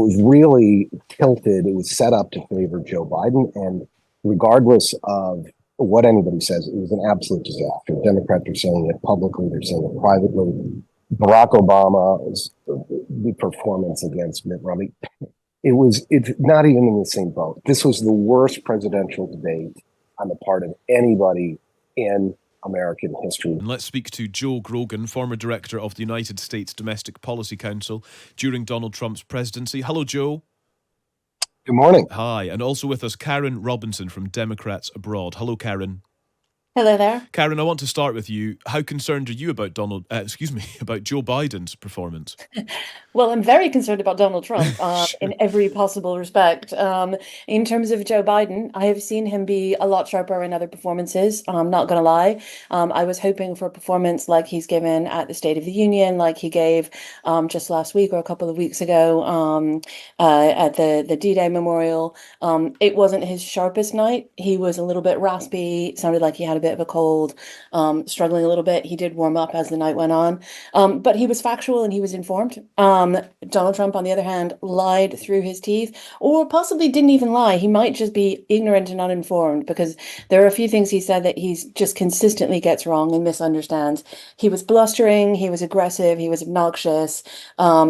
was really tilted. It was set up to favor Joe Biden. And regardless of what anybody says, it was an absolute disaster. Democrats are saying it publicly, they're saying it privately. Barack Obama's the performance against Mitt Romney, it's not even in the same boat. This was the worst presidential debate on the part of anybody in American history. And let's speak to Joe Grogan, former director of the United States Domestic Policy Council during Donald Trump's presidency. Hello, Joe. Good morning. Hi. And also with us, Karin Robinson from Democrats Abroad. Hello, Karin. Hello there. Karin, I want to start with you. How concerned are you about about Joe Biden's performance? Well, I'm very concerned about Donald Trump in every possible respect. In terms of Joe Biden, I have seen him be a lot sharper in other performances. I'm not going to lie. I was hoping for a performance like he's given at the State of the Union, like he gave just last week or a couple of weeks ago at the D-Day memorial. It wasn't his sharpest night. He was a little bit raspy. It sounded like he had a bit of a cold, struggling a little bit. He did warm up as the night went on, but he was factual and he was informed. Donald Trump, on the other hand, lied through his teeth, or possibly didn't even lie. He might just be ignorant and uninformed, because there are a few things he said that he's just consistently gets wrong and misunderstands. He was blustering, he was aggressive, he was obnoxious,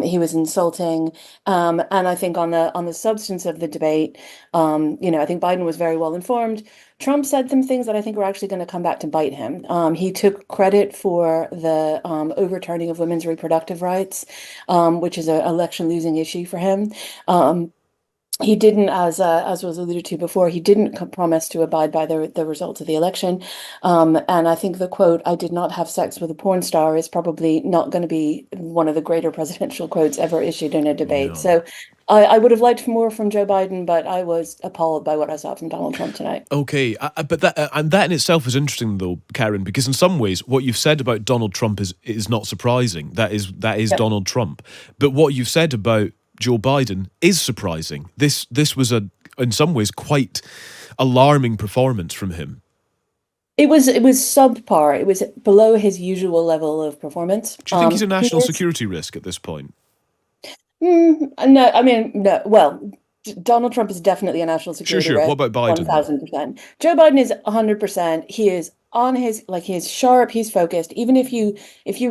he was insulting, and I think on the substance of the debate, I think Biden was very well informed. Trump said some things that I think are actually going to come back to bite him. He took credit for the overturning of women's reproductive rights, which is an election-losing issue for him. He didn't, as was alluded to before, he didn't promise to abide by the results of the election. And I think the quote, "I did not have sex with a porn star," is probably not going to be one of the greater presidential quotes ever issued in a debate. No. So I would have liked more from Joe Biden, but I was appalled by what I saw from Donald Trump tonight. Okay, but that in itself is interesting, though, Karin, because in some ways, what you've said about Donald Trump is not surprising. That is Yep. Donald Trump. But what you've said about Joe Biden is surprising. This was in some ways, quite alarming performance from him. It was subpar. It was below his usual level of performance. Do you think he's a national security risk at this point? No, I mean, no. Well, Donald Trump is definitely a national security risk. What about Biden? 1,000%. Joe Biden is 100%. He is on his, he's sharp, he's focused. Even if you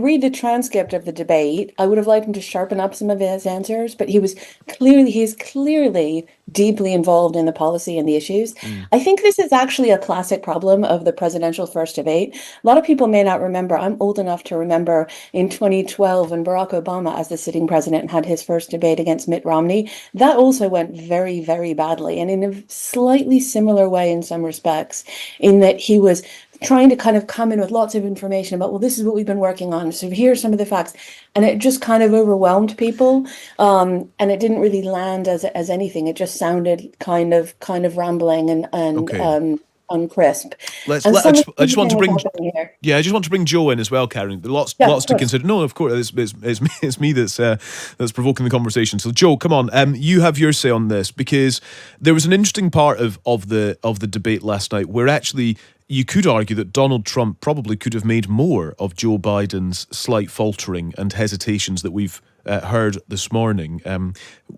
read the transcript of the debate, I would have liked him to sharpen up some of his answers, but he's clearly deeply involved in the policy and the issues. I think this is actually a classic problem of the presidential first debate. A lot of people may not remember. I'm old enough to remember in 2012 when Barack Obama, as the sitting president, had his first debate against Mitt Romney. That also went very, very badly, and in a slightly similar way in some respects, in that he was trying to kind of come in with lots of information about, well, this is what we've been working on, so here's some of the facts, and it just kind of overwhelmed people, and it didn't really land as anything. It just sounded kind of rambling and Okay. uncrisp. I just want to bring Joe in as well, Karin. Lots to consider. No, of course, it's me that's provoking the conversation. So, Joe, come on, you have your say on this, because there was an interesting part of the debate last night where actually you could argue that Donald Trump probably could have made more of Joe Biden's slight faltering and hesitations that we've heard this morning.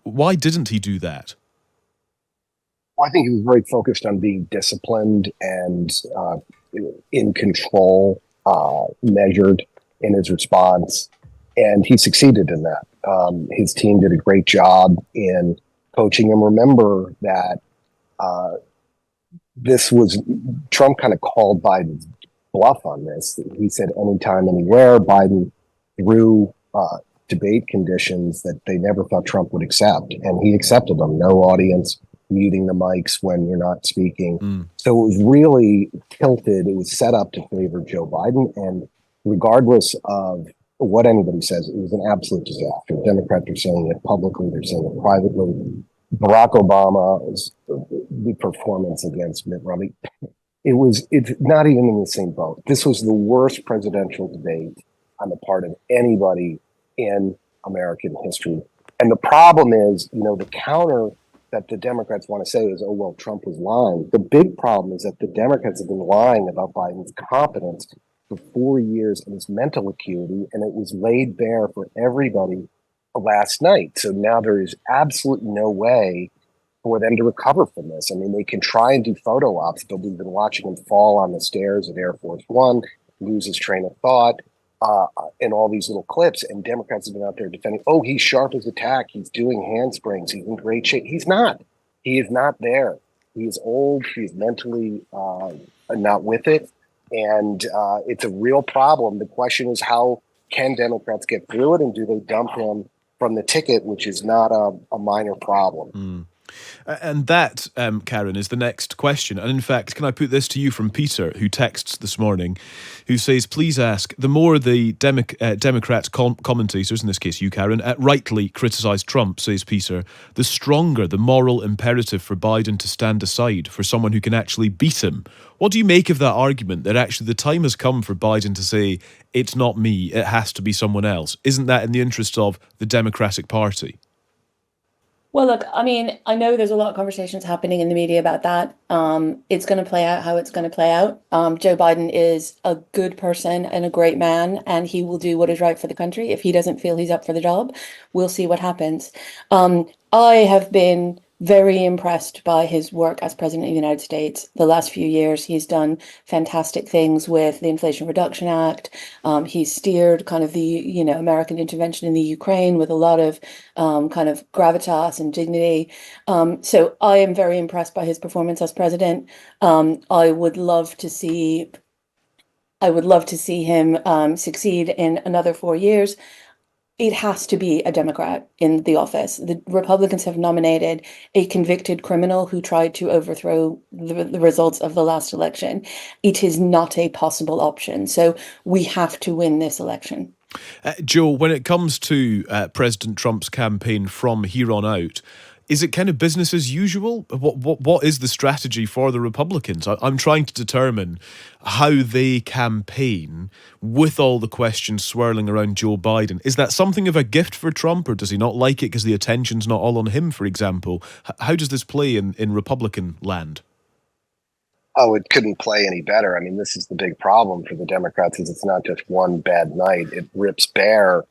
Why didn't he do that? I think he was very focused on being disciplined and in control, measured in his response, and he succeeded in that. His team did a great job in coaching him. Remember that Trump kind of called Biden's bluff on this. He said anytime, anywhere. Biden threw debate conditions that they never thought Trump would accept, and he accepted them. No audience, muting the mics when you're not speaking. So it was really tilted. It was set up to favor Joe Biden. And regardless of what anybody says, it was an absolute disaster. Democrats are saying it publicly, they're saying it privately. Barack Obama's the performance against Mitt Romney, it's not even in the same boat. This was the worst presidential debate on the part of anybody in American history. And the problem is, the counter that the Democrats want to say is, oh, well, Trump was lying. The big problem is that the Democrats have been lying about Biden's competence for 4 years and his mental acuity, and it was laid bare for everybody last night. So now there is absolutely no way for them to recover from this. I mean, they can try and do photo ops, but we've been watching him fall on the stairs at Air Force One, lose his train of thought, in all these little clips. And Democrats have been out there defending, oh, he's sharp as a tack. He's doing handsprings. He's in great shape. He's not. He is not there. He is old. He's mentally not with it. And it's a real problem. The question is, how can Democrats get through it? And do they dump him from the ticket, which is not a minor problem? And that, Karin, is the next question. And in fact, can I put this to you from Peter, who texts this morning, who says, please ask, the more the Democrat commentators, in this case you, Karin, rightly criticise Trump, says Peter, the stronger the moral imperative for Biden to stand aside for someone who can actually beat him. What do you make of that argument that actually the time has come for Biden to say, it's not me, it has to be someone else? Isn't that in the interest of the Democratic Party? Well, look, I mean, I know there's a lot of conversations happening in the media about that. It's going to play out how it's going to play out. Joe Biden is a good person and a great man, and he will do what is right for the country. If he doesn't feel he's up for the job, we'll see what happens. I have been very impressed by his work as president of the United States. The last few years, he's done fantastic things with the Inflation Reduction Act. He's steered kind of the, American intervention in the Ukraine with a lot of kind of gravitas and dignity. So I am very impressed by his performance as president. I would love to see him succeed in another 4 years. It has to be a Democrat in the office. The Republicans have nominated a convicted criminal who tried to overthrow the results of the last election. It is not a possible option. So we have to win this election. Joe, when it comes to President Trump's campaign from here on out, is it kind of business as usual? What is the strategy for the Republicans? I'm trying to determine how they campaign with all the questions swirling around Joe Biden. Is that something of a gift for Trump, or does he not like it because the attention's not all on him, for example? How does this play in Republican land? Oh, it couldn't play any better. I mean, this is the big problem for the Democrats, is it's not just one bad night. It rips bare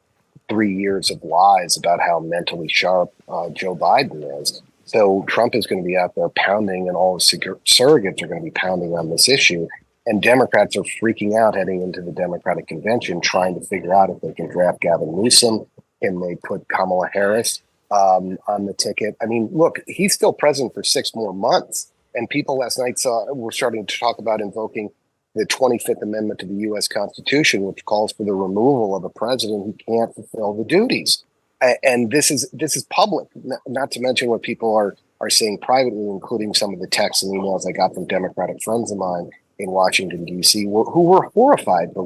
3 years of lies about how mentally sharp Joe Biden is. So Trump is going to be out there pounding, and all his surrogates are going to be pounding on this issue. And Democrats are freaking out heading into the Democratic convention, trying to figure out if they can draft Gavin Newsom. Can they put Kamala Harris on the ticket? I mean, look, he's still president for 6 more months. And people last night were starting to talk about invoking the 25th Amendment to the U.S. Constitution, which calls for the removal of a president who can't fulfill the duties. And this is public, not to mention what people are saying privately, including some of the texts and emails I got from Democratic friends of mine in Washington, D.C., who were horrified by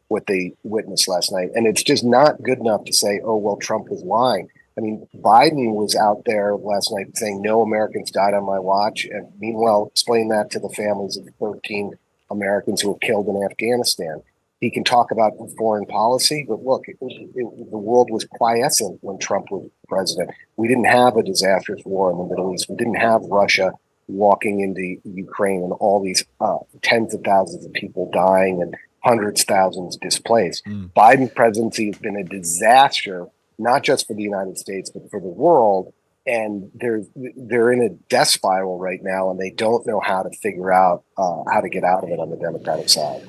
what they witnessed last night. And it's just not good enough to say, oh, well, Trump was lying. I mean, Biden was out there last night saying no Americans died on my watch. And meanwhile, explain that to the families of 13 Americans who were killed in Afghanistan. He can talk about foreign policy, but look, the world was quiescent when Trump was president. We didn't have a disastrous war in the Middle East. We didn't have Russia walking into Ukraine and all these tens of thousands of people dying and hundreds of thousands displaced. Biden's presidency has been a disaster, not just for the United States, but for the world. And they're in a death spiral right now, and they don't know how to figure out how to get out of it on the Democratic side.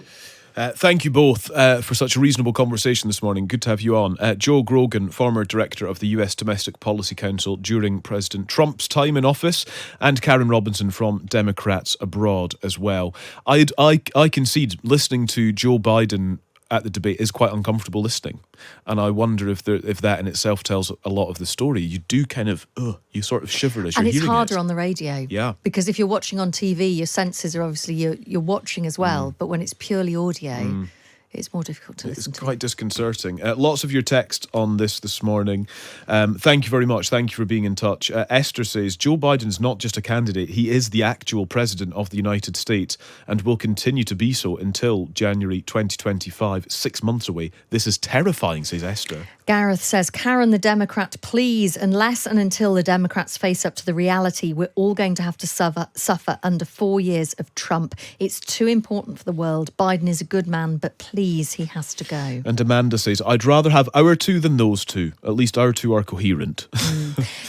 Thank you both for such a reasonable conversation this morning. Good to have you on. Joe Grogan, former director of the US Domestic Policy Council during President Trump's time in office, and Karin Robinson from Democrats Abroad as well. I concede listening to Joe Biden at the debate is quite uncomfortable listening, and I wonder if that in itself tells a lot of the story. You do kind of you sort of shiver as you're hearing it. And it's harder on the radio, because if you're watching on TV, your senses are obviously you're watching as well, but when it's purely audio, it's more difficult to listen to. It's quite disconcerting. Lots of your text on this morning. Thank you very much. Thank you for being in touch. Esther says, Joe Biden's not just a candidate, he is the actual president of the United States and will continue to be so until January 2025, 6 months away. This is terrifying, says Esther. Gareth says, Karin, the Democrat, please, unless and until the Democrats face up to the reality, we're all going to have to suffer under 4 years of Trump. It's too important for the world. Biden is a good man, but please please, he has to go. And Amanda says, I'd rather have our two than those two. At least our two are coherent.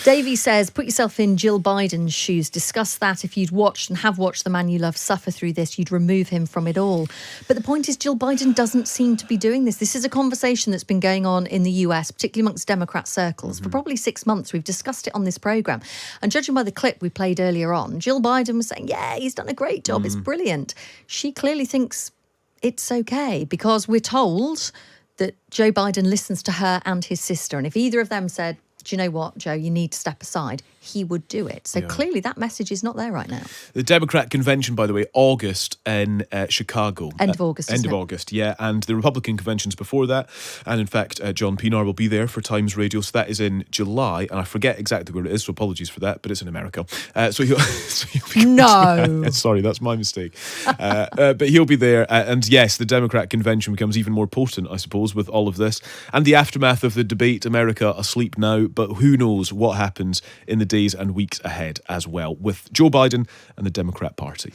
Davey says, put yourself in Jill Biden's shoes. Discuss that. If you'd watched and have watched the man you love suffer through this, you'd remove him from it all. But the point is, Jill Biden doesn't seem to be doing this. This is a conversation that's been going on in the US, particularly amongst Democrat circles, for probably 6 months. We've discussed it on this programme. And judging by the clip we played earlier on, Jill Biden was saying, yeah, he's done a great job. It's brilliant. She clearly thinks it's okay because we're told that Joe Biden listens to her and his sister. And if either of them said, do you know what, Joe, you need to step aside, he would do it. So clearly that message is not there right now. The Democrat convention, by the way, August in Chicago. End of August, End of August, yeah. And the Republican convention's before that. And in fact, John Pinar will be there for Times Radio. So that is in July. And I forget exactly where it is, so apologies for that, but it's in America. So he'll be No. Sorry, that's my mistake. But he'll be there. And yes, the Democrat convention becomes even more potent, I suppose, with all of this. And the aftermath of the debate, America asleep now. But who knows what happens in the days and weeks ahead as well with Joe Biden and the Democrat Party.